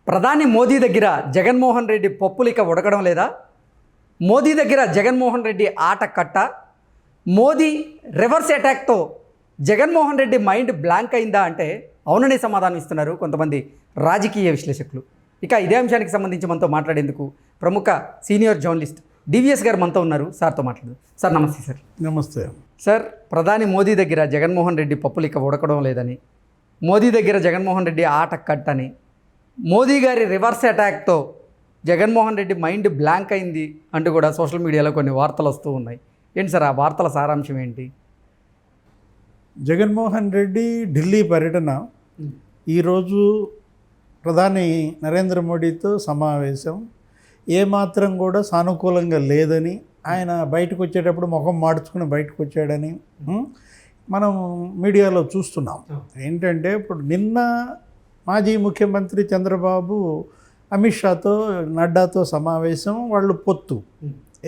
ప్రధాని మోదీ దగ్గర జగన్మోహన్ రెడ్డి పప్పులిక ఉడకడం లేదా? మోదీ దగ్గర జగన్మోహన్ రెడ్డి ఆట కట్ట? మోదీ రివర్స్ అటాక్తో జగన్మోహన్ రెడ్డి మైండ్ బ్లాంక్ అయిందా అంటే అవుననే సమాధానం ఇస్తున్నారు కొంతమంది రాజకీయ విశ్లేషకులు. ఇక ఇదే అంశానికి సంబంధించి మనతో మాట్లాడేందుకు ప్రముఖ సీనియర్ జర్నలిస్ట్ డివిఎస్ గారు మనతో ఉన్నారు. సార్తో మాట్లాడదు. సార్ నమస్తే. సార్ నమస్తే. సార్, ప్రధాని మోదీ దగ్గర జగన్మోహన్ రెడ్డి పప్పులిక ఉడకడం లేదని, మోదీ దగ్గర జగన్మోహన్ రెడ్డి ఆట కట్టని, మోదీ గారి రివర్స్ అటాక్తో జగన్మోహన్ రెడ్డి మైండ్ బ్లాంక్ అయింది అంటూ కూడా సోషల్ మీడియాలో కొన్ని వార్తలు వస్తూ ఉన్నాయి. ఏంటి సార్ ఆ వార్తల సారాంశం ఏంటి? జగన్మోహన్ రెడ్డి ఢిల్లీ పర్యటన ఈరోజు ప్రధాని నరేంద్ర మోడీతో సమావేశం ఏమాత్రం కూడా సానుకూలంగా లేదని, ఆయన బయటకు వచ్చేటప్పుడు ముఖం మార్చుకుని బయటకు వచ్చాడని మనం మీడియాలో చూస్తున్నాం. ఏంటంటే ఇప్పుడు నిన్న మాజీ ముఖ్యమంత్రి చంద్రబాబు అమిత్ షాతో నడ్డాతో సమావేశం, వాళ్ళు పొత్తు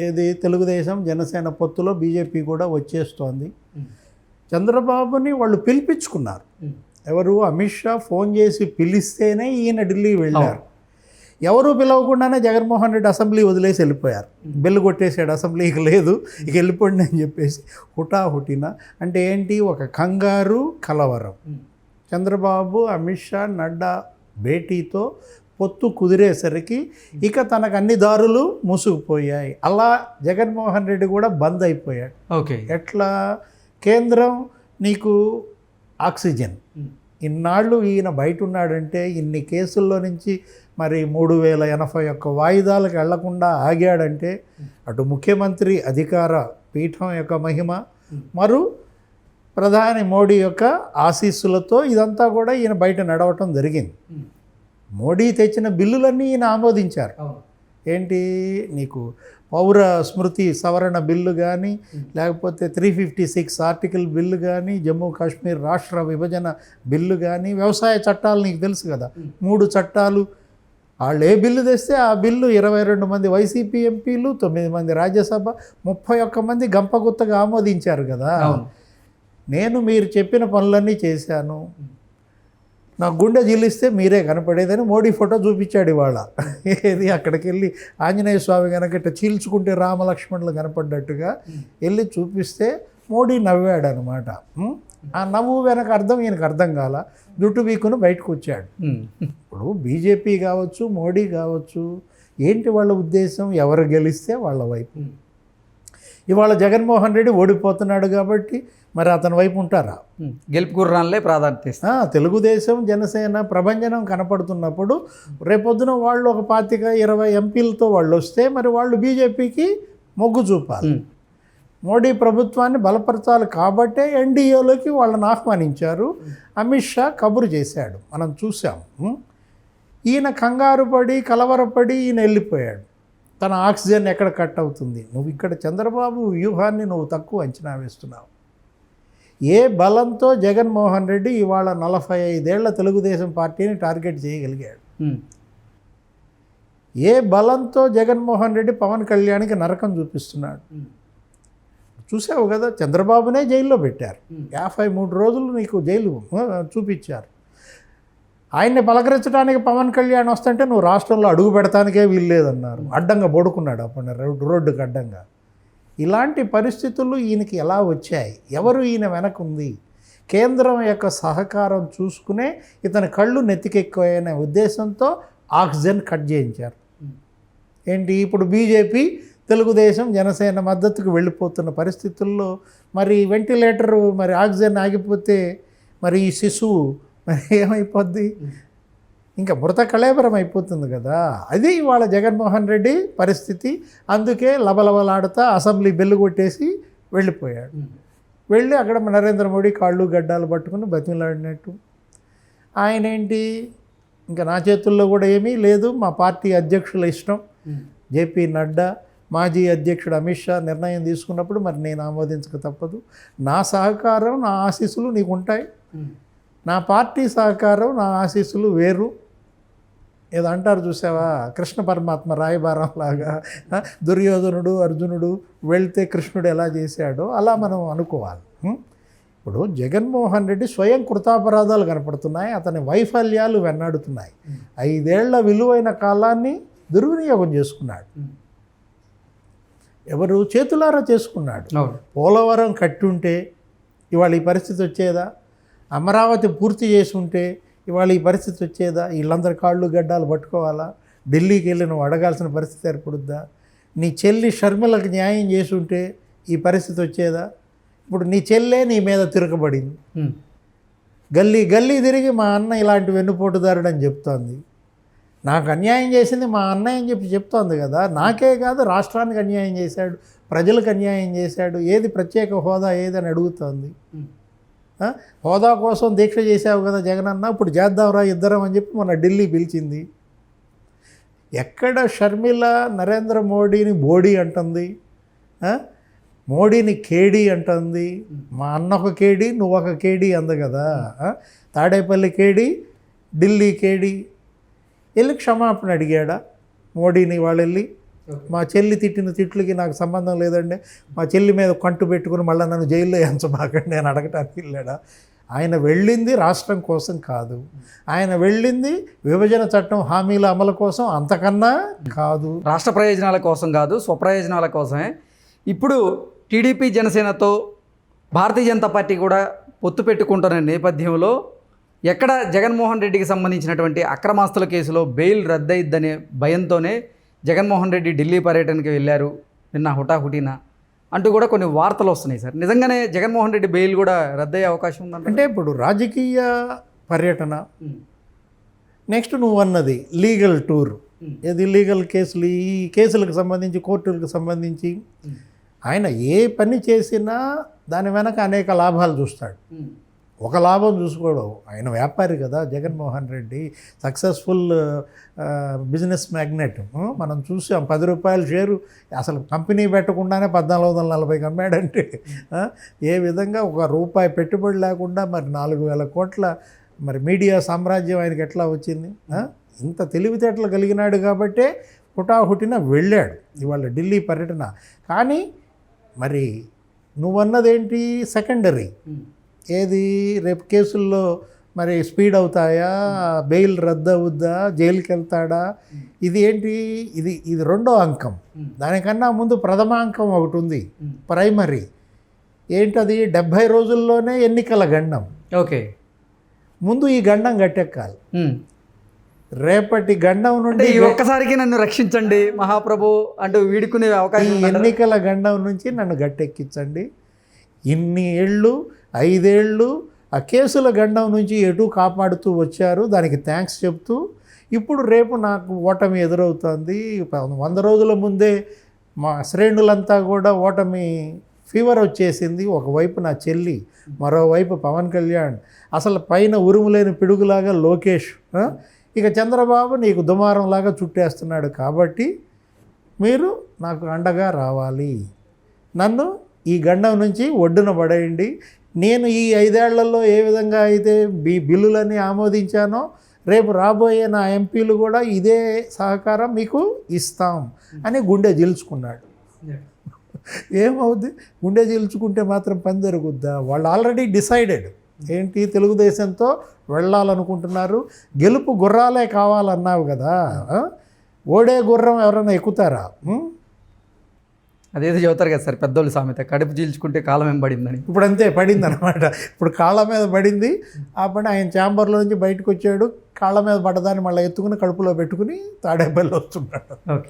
ఏది తెలుగుదేశం జనసేన పొత్తులో బీజేపీ కూడా వచ్చేస్తోంది. చంద్రబాబుని వాళ్ళు పిలిపించుకున్నారు. ఎవరు? అమిత్ షా ఫోన్ చేసి పిలిస్తేనే ఈయన ఢిల్లీ వెళ్ళారు. ఎవరు పిలవకుండానే జగన్మోహన్ రెడ్డి అసెంబ్లీ వదిలేసి వెళ్ళిపోయారు. బెల్లు కొట్టేసాడు, అసెంబ్లీ ఇక లేదు, ఇక వెళ్ళిపోండి అని చెప్పేసి హుటాహుటిన. అంటే ఏంటి? ఒక కంగారు కలవరం. చంద్రబాబు అమిత్ షా నడ్డా భేటీతో పొత్తు కుదిరేసరికి ఇక తనకు అన్ని దారులు మూసుకుపోయాయి. అలా జగన్మోహన్ రెడ్డి కూడా బంద్ అయిపోయాడు. ఓకే. ఎట్లా? కేంద్రం నీకు ఆక్సిజన్, ఇన్నాళ్ళు ఈయన బయట ఉన్నాడంటే ఇన్ని కేసుల్లో నుంచి మరి 3081 వాయిదాలకు వెళ్లకుండా ఆగాడంటే అటు ముఖ్యమంత్రి అధికార పీఠం యొక్క మహిమ, మరో ప్రధాని మోడీ యొక్క ఆశీస్సులతో ఇదంతా కూడా ఈయన బయట నడవటం జరిగింది. మోడీ తెచ్చిన బిల్లులన్నీ ఈయన ఆమోదించారు. ఏంటి? నీకు పౌర స్మృతి సవరణ బిల్లు కానీ, లేకపోతే 356 ఆర్టికల్ బిల్లు కానీ, జమ్మూ కాశ్మీర్ రాష్ట్ర విభజన బిల్లు కానీ, వ్యవసాయ చట్టాలు నీకు తెలుసు కదా, 3 చట్టాలు. వాళ్ళు ఏ బిల్లు తెస్తే ఆ బిల్లు 22 మంది వైసీపీ ఎంపీలు, 9 మంది రాజ్యసభ, 31 మంది గంపగుత్తగా ఆమోదించారు కదా. నేను మీరు చెప్పిన పనులన్నీ చేశాను, నా గుండె జిల్లిస్తే మీరే కనపడేదని మోడీ ఫోటో చూపించాడు ఇవాళ. ఏది? అక్కడికి వెళ్ళి ఆంజనేయ స్వామి కనుక ఇట్లా చీల్చుకుంటే రామలక్ష్మణులు కనపడ్డట్టుగా వెళ్ళి చూపిస్తే మోడీ నవ్వాడు అనమాట. ఆ నవ్వు వెనక అర్థం ఈయనకు అర్థం కాల, జుట్టు వీకును బయటకు వచ్చాడు. ఇప్పుడు బీజేపీ కావచ్చు, మోడీ కావచ్చు, ఏంటి వాళ్ళ ఉద్దేశం? ఎవరు గెలిస్తే వాళ్ళ వైపు. ఇవాళ జగన్మోహన్ రెడ్డి ఓడిపోతున్నాడు కాబట్టి మరి అతని వైపు ఉంటారా? గెలుపు గుర్రాలే ప్రాధాన్యత. తెలుగుదేశం జనసేన ప్రభంజనం కనపడుతున్నప్పుడు రేపొద్దున వాళ్ళు ఒక 25-20 ఎంపీలతో వాళ్ళు వస్తే మరి వాళ్ళు బీజేపీకి మొగ్గు చూపాలి. మోడీ ప్రభుత్వాన్ని బలపరచాలి కాబట్టే ఎన్డీఏలోకి వాళ్ళని ఆహ్వానించారు. అమిత్ షా కబురు చేశాడు, మనం చూసాం. ఈయన కంగారు పడి కలవరపడి ఈయన వెళ్ళిపోయాడు. తన ఆక్సిజన్ ఎక్కడ కట్ అవుతుంది? నువ్వు ఇక్కడ చంద్రబాబు వ్యూహాన్ని నువ్వు తక్కువ అంచనా వేస్తున్నావు. ఏ బలంతో జగన్మోహన్ రెడ్డి ఇవాళ 45 ఏళ్ల తెలుగుదేశం పార్టీని టార్గెట్ చేయగలిగాడు? ఏ బలంతో జగన్మోహన్ రెడ్డి పవన్ కళ్యాణ్కి నరకం చూపిస్తున్నాడు? చూసావు కదా, చంద్రబాబునే జైల్లో పెట్టారు. 53 రోజులు నీకు జైలు చూపించారు. ఆయన్ని పలకరించడానికి పవన్ కళ్యాణ్ వస్తుంటే నువ్వు రాష్ట్రంలో అడుగు పెడతానికే వీల్లేదన్నారు. అడ్డంగా పడుకున్నాడు అప్పుడు రోడ్డుకు అడ్డంగా. ఇలాంటి పరిస్థితులు ఈయనకి ఎలా వచ్చాయి? ఎవరు ఈయన వెనక ఉంది? కేంద్రం యొక్క సహకారం చూసుకునే ఇతని కళ్ళు నెత్తికెక్కువనే ఉద్దేశంతో ఆక్సిజన్ కట్ చేయించారు. ఏంటి? ఇప్పుడు బీజేపీ తెలుగుదేశం జనసేన మద్దతుకు వెళ్ళిపోతున్న పరిస్థితుల్లో మరి వెంటిలేటర్, మరి ఆక్సిజన్ ఆగిపోతే మరి ఈ శిశువు మరి ఏమైపోద్ది? ఇంకా మృత కళేబరం అయిపోతుంది కదా. అది ఇవాళ జగన్మోహన్ రెడ్డి పరిస్థితి. అందుకే లబలబలాడుతా అసెంబ్లీ బెల్లు కొట్టేసి వెళ్ళిపోయాడు. వెళ్ళి అక్కడ నరేంద్ర మోడీ కాళ్ళు గడ్డాలు పట్టుకుని బతిమలాడినట్టు. ఆయన ఏంటి? ఇంకా నా చేతుల్లో కూడా ఏమీ లేదు, మా పార్టీ అధ్యక్షుల ఇష్టం. జేపీ నడ్డా, మాజీ అధ్యక్షుడు అమిత్ షా నిర్ణయం తీసుకున్నప్పుడు మరి నేను ఆమోదించక తప్పదు. నా సహకారం, నా ఆశీస్సులు నీకు ఉంటాయి. నా పార్టీ సహకారం, నా ఆశీస్సులు వేరు. ఏదో అంటారు చూసావా, కృష్ణ పరమాత్మ రాయబారం లాగా దుర్యోధనుడు అర్జునుడు వెళ్తే కృష్ణుడు ఎలా చేశాడో అలా మనం అనుకోవాలి. ఇప్పుడు జగన్మోహన్ రెడ్డి స్వయం కృతాపరాధాలు కనపడుతున్నాయి, అతని వైఫల్యాలు వెన్నాడుతున్నాయి. 5 ఏళ్ల విలువైన కాలాన్ని దుర్వినియోగం చేసుకున్నాడు. ఎవరు చేతులారా చేసుకున్నాడు. పోలవరం కట్టుంటే ఇవాళ ఈ పరిస్థితి వచ్చేదా? అమరావతి పూర్తి చేసి ఉంటే ఇవాళ ఈ పరిస్థితి వచ్చేదా? వీళ్ళందరి కాళ్ళు గడ్డాలు పట్టుకోవాలా? ఢిల్లీకి వెళ్ళి నువ్వు అడగాల్సిన పరిస్థితి ఏర్పడుద్దా? నీ చెల్లి షర్మిలకు న్యాయం చేసి ఉంటే ఈ పరిస్థితి వచ్చేదా? ఇప్పుడు నీ చెల్లే నీ మీద తిరగబడింది. గల్లీ గల్లీ తిరిగి మా అన్న ఇలాంటి వెన్నుపోటుదారుడు అని చెప్తోంది. నాకు అన్యాయం చేసింది మా అన్నయ్య అని చెప్పి చెప్తోంది కదా. నాకే కాదు, రాష్ట్రానికి అన్యాయం చేశాడు, ప్రజలకు అన్యాయం చేశాడు. ఏది ప్రత్యేక హోదా ఏదని అడుగుతోంది. హోదా కోసం దీక్ష చేశావు కదా జగనన్న, ఇప్పుడు చేద్దాంరా ఇద్దరం అని చెప్పి మొన్న ఢిల్లీ పిలిచింది. ఎక్కడ షర్మిల నరేంద్ర మోడీని బోడీ అంటుంది, మోడీని కేడీ అంటుంది. మా అన్న ఒక కేడీ, నువ్వు ఒక కేడీ అంది కదా. తాడేపల్లి కేడీ, ఢిల్లీ కేడీ. వెళ్ళి క్షమాపణ అడిగాడా మోడీని? వాళ్ళు వెళ్ళి మా చెల్లి తిట్టిన తిట్లకి నాకు సంబంధం లేదండి, మా చెల్లి మీద కంటు పెట్టుకుని మళ్ళీ నన్ను జైల్లో ఎంచబాకండి అని అడగటానికి వెళ్ళాడా? ఆయన వెళ్ళింది రాష్ట్రం కోసం కాదు, ఆయన వెళ్ళింది విభజన చట్టం హామీల అమలు కోసం, అంతకన్నా కాదు. రాష్ట్ర ప్రయోజనాల కోసం కాదు, స్వప్రయోజనాల కోసమే. ఇప్పుడు టీడీపీ జనసేనతో భారతీయ జనతా పార్టీ కూడా పొత్తు పెట్టుకుంటున్న నేపథ్యంలో ఎక్కడ జగన్మోహన్ రెడ్డికి సంబంధించినటువంటి అక్రమాస్తుల కేసులో బెయిల్ రద్దయిద్దనే భయంతోనే జగన్మోహన్ రెడ్డి ఢిల్లీ పర్యటనకి వెళ్ళారు నిన్న హుటాహుటిన అంటూ కూడా కొన్ని వార్తలు వస్తున్నాయి సార్. నిజంగానే జగన్మోహన్ రెడ్డి బెయిల్ కూడా రద్దయ్యే అవకాశం ఉందంటే? అంటే ఇప్పుడు రాజకీయ పర్యటన, నెక్స్ట్ నువ్వు అన్నది లీగల్ టూర్. ఏది లీగల్ కేసులు, ఈ కేసులకు సంబంధించి కోర్టులకు సంబంధించి ఆయన ఏ పని చేసినా దాని వెనక అనేక లాభాలు చూస్తాడు. ఒక లాభం చూసుకోవడం, ఆయన వ్యాపారి కదా Jaganmohan Reddy, successful business magnate. మనం చూసాం 10 రూపాయల షేరు అసలు కంపెనీ పెట్టకుండానే 1440కి అమ్మాడంటే ఏ విధంగా ఒక రూపాయి పెట్టుబడి లేకుండా మరి 4000 కోట్ల మరి మీడియా సామ్రాజ్యం ఆయనకి ఎట్లా వచ్చింది? ఇంత తెలివితేటలు కలిగినాడు కాబట్టే హుటాహుటిన వెళ్ళాడు ఇవాళ ఢిల్లీ పర్యటన. కానీ మరి నువ్వన్నదేంటి సెకండరీ, ఏది రేపు కేసుల్లో మరి స్పీడ్ అవుతాయా, బెయిల్ రద్దు అవుద్దా, జైలుకి వెళ్తాడా, ఇది ఏంటి? ఇది రెండో అంకం. దానికన్నా ముందు ప్రథమ అంకం ఒకటి ఉంది, ప్రైమరీ. ఏంటది? 70 రోజుల్లోనే ఎన్నికల గండం. ఓకే, ముందు ఈ గండం గట్టెక్కాలి. రేపటి గండం నుండి ఒక్కసారికి నన్ను రక్షించండి మహాప్రభు అంటూ వీడుకునే అవకాశం, ఎన్నికల గండం నుంచి నన్ను గట్టెక్కించండి. ఇన్ని ఏళ్ళు, 5 ఏళ్ళు ఆ కేసుల గండం నుంచి ఎటు కాపాడుతూ వచ్చారు, దానికి థ్యాంక్స్ చెప్తూ ఇప్పుడు రేపు నాకు ఓటమి ఎదురవుతుంది. 100 రోజుల ముందే మా శ్రేణులంతా కూడా ఓటమి ఫీవర్ వచ్చేసింది. ఒకవైపు నా చెల్లి, మరోవైపు పవన్ కళ్యాణ్, అసలు పైన ఉరుములేని పిడుగులాగా లోకేష్, ఇక చంద్రబాబు నీకు దుమారంలాగా చుట్టేస్తున్నాడు. కాబట్టి మీరు నాకు అండగా రావాలి, నన్ను ఈ గండం నుంచి ఒడ్డున పడేయండి. నేను ఈ 5 ఏళ్లలో ఏ విధంగా అయితే బిల్లులన్నీ ఆమోదించానో రేపు రాబోయే నా ఎంపీలు కూడా ఇదే సహకారం మీకు ఇస్తాం అని గుండె జీల్చుకున్నాడు. ఏమవుద్ది? గుండె జీల్చుకుంటే మాత్రం పని జరుగుద్దా? వాళ్ళు ఆల్రెడీ డిసైడెడ్. ఏంటి? తెలుగుదేశంతో వెళ్ళాలనుకుంటున్నారు. గెలుపు గుర్రాలే కావాలన్నావు కదా, ఓడే గుర్రం ఎవరైనా ఎక్కుతారా? అదేదో చెబుతారు కదా సార్ పెద్దోళ్ళు సామెత, కడుపు చీల్చుకుంటే కాలం ఏం పడిందని. ఇప్పుడు అంతే పడింది అనమాట. ఇప్పుడు కాళ్ళ మీద పడింది. ఆ పని ఆయన ఛాంబర్లో నుంచి బయటకు వచ్చాడు, కాళ్ళ మీద పడ్డదాన్ని మళ్ళీ ఎత్తుకుని కడుపులో పెట్టుకుని తాడేపల్లి వస్తున్నాడు. ఓకే.